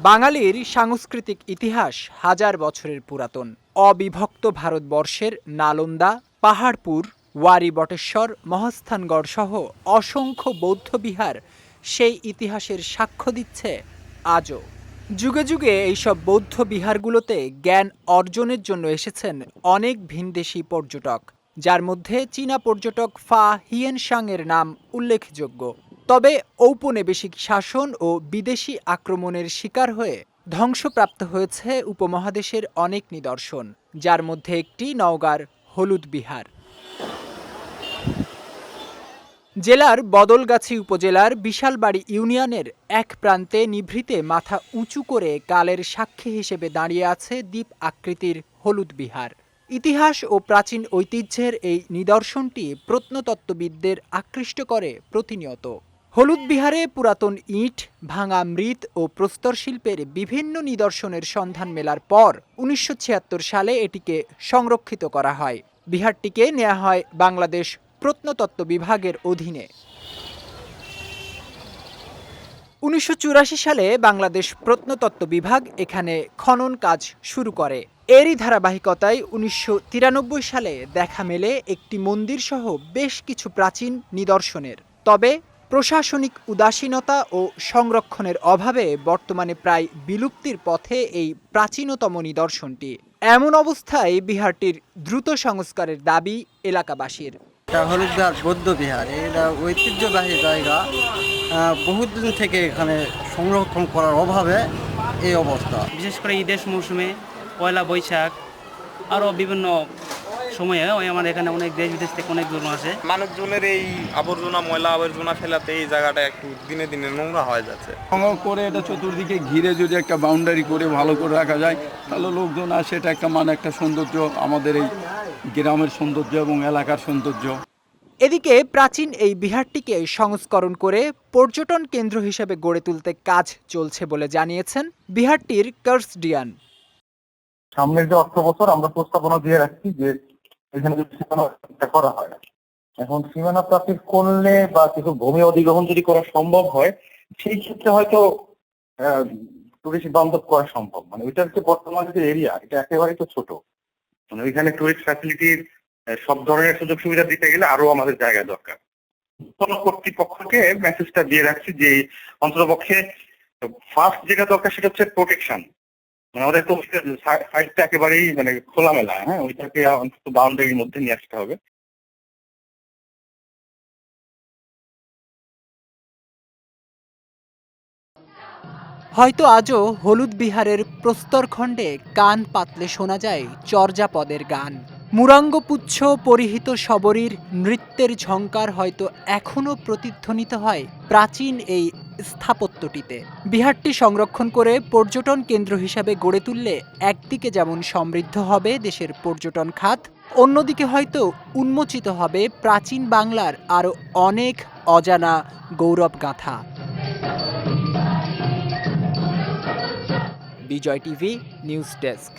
বাঙালির সাংস্কৃতিক ইতিহাস হাজার বছরের পুরাতন। অবিভক্ত ভারতবর্ষের নালন্দা, পাহাড়পুর, ওয়ারী বটেশ্বর, মহাস্থানগড় সহ অসংখ্য বৌদ্ধবিহার সেই ইতিহাসের সাক্ষ্য দিচ্ছে আজও। যুগে যুগে এইসব বৌদ্ধ বিহারগুলোতে জ্ঞান অর্জনের জন্য এসেছেন অনেক ভিনদেশি পর্যটক, যার মধ্যে চীনা পর্যটক ফা হিয়েনসাং এর নাম উল্লেখযোগ্য। তবে ঔপনিবেশিক শাসন ও বিদেশি আক্রমণের শিকার হয়ে ধ্বংসপ্রাপ্ত হয়েছে উপমহাদেশের অনেক নিদর্শন, যার মধ্যে একটি নওগাঁর হলুদ বিহার। জেলার বদলগাছি উপজেলার বিশালবাড়ি ইউনিয়নের এক প্রান্তে নিভৃতে মাথা উঁচু করে কালের সাক্ষী হিসেবে দাঁড়িয়ে আছে দ্বীপ আকৃতির হলুদ বিহার। ইতিহাস ও প্রাচীন ঐতিহ্যের এই নিদর্শনটি প্রত্নতত্ত্ববিদদের আকৃষ্ট করে প্রতিনিয়ত। হলুদ বিহারে পুরাতন ইট, ভাঙা মৃৎ ও প্রস্তর শিল্পের বিভিন্ন নিদর্শনের সন্ধান মেলার পর ১৯৭৬ সালে এটিকে সংরক্ষিত করা হয়। বিহারটিকে নেওয়া হয় বাংলাদেশ প্রত্নতত্ত্ব বিভাগের অধীনে। ১৯৮৪ সালে বাংলাদেশ প্রত্নতত্ত্ব বিভাগ এখানে খনন কাজ শুরু করে। এরই ধারাবাহিকতায় ১৯৯৩ সালে দেখা মেলে একটি মন্দির সহ বেশ কিছু প্রাচীন নিদর্শনের। তবে প্রশাসনিক উদাসীনতা ও সংরক্ষণের অভাবে বর্তমানে প্রায় বিলুপ্তির পথে এই প্রাচীনতম নিদর্শনটি। এমন অবস্থায় বিহারটির দ্রুত সংস্কারের দাবি এলাকাবাসীর। হলুদ বিহার বৌদ্ধ বিহার এটা ঐতিহ্যবাহী জায়গা, বহুদিন থেকে এখানে সংরক্ষণ করার অভাবে এই অবস্থা। বিশেষ করে ঈদের মৌসুমে পয়লা বৈশাখ আরও বিভিন্ন সময়ে আমাদের এখানে অনেক দেশ বিদেশ থেকে অনেক দূর আসে। মানুষজনের এই আবর্জনা, ময়লা আবর্জনা ফেলাতে এই জায়গাটা একটু দিনে দিনে নোংরা হয়ে যাচ্ছে। সংগ্রহ করে এটা চতুর্দিকে ঘিরে যদি একটা বাউন্ডারি করে ভালো করে রাখা যায়, তাহলে লোকজন আসে, এটা একটা একটা সৌন্দর্য, আমাদের এই গ্রামের সৌন্দর্য এবং এলাকার সৌন্দর্য। এদিকে প্রাচীন এই বিহারটিকে সংস্করণ করে পর্যটন কেন্দ্র হিসেবে গড়ে তুলতে কাজ চলছে বলে জানিয়েছেন বিহারটির কার্সডিয়ান। সামনের যে অর্থ বছর আমরা প্রস্তাবনা দিয়ে রাখছি যে এখানে যদি সীমানা করা হয়, এখন সীমানা প্রাচীর করলে বা কিছু ভূমি অধিগ্রহণ যদি করা সম্ভব হয়, সেই ক্ষেত্রে হয়তো টুরিস্ট বান্ধব করা সম্ভব। মানে ওইটার যে বর্তমানে যে এরিয়া, এটা একেবারেই তো ছোট। মানে ওইখানে টুরিস্ট ফ্যাসিলিটির সব ধরনের সুযোগ সুবিধা দিতে গেলে আরো আমাদের জায়গা দরকার। কোন কর্তৃপক্ষকে মেসেজটা দিয়ে রাখছি যে অন্ততপক্ষে ফার্স্ট যেটা দরকার সেটা হচ্ছে প্রোটেকশন। মানে আমাদের তো সাইডটা একেবারেই মানে খোলামেলা, হ্যাঁ, ওইটাকে অন্তত বাউন্ডারির মধ্যে নিয়ে আসতে হবে। হয়তো আজও হলুদ বিহারের প্রস্তরখণ্ডে কান পাতলে শোনা যায় চর্যাপদের গান। মুরাঙ্গপুচ্ছ পরিহিত শবরীর নৃত্যের ঝঙ্কার হয়তো এখনও প্রতিধ্বনিত হয় প্রাচীন এই স্থাপত্যটিতে। বিহারটি সংরক্ষণ করে পর্যটন কেন্দ্র হিসাবে গড়ে তুললে একদিকে যেমন সমৃদ্ধ হবে দেশের পর্যটন খাত, অন্যদিকে হয়তো উন্মোচিত হবে প্রাচীন বাংলার আরও অনেক অজানা গৌরবগাথা। বিজয় টিভি নিউজ ডেস্ক।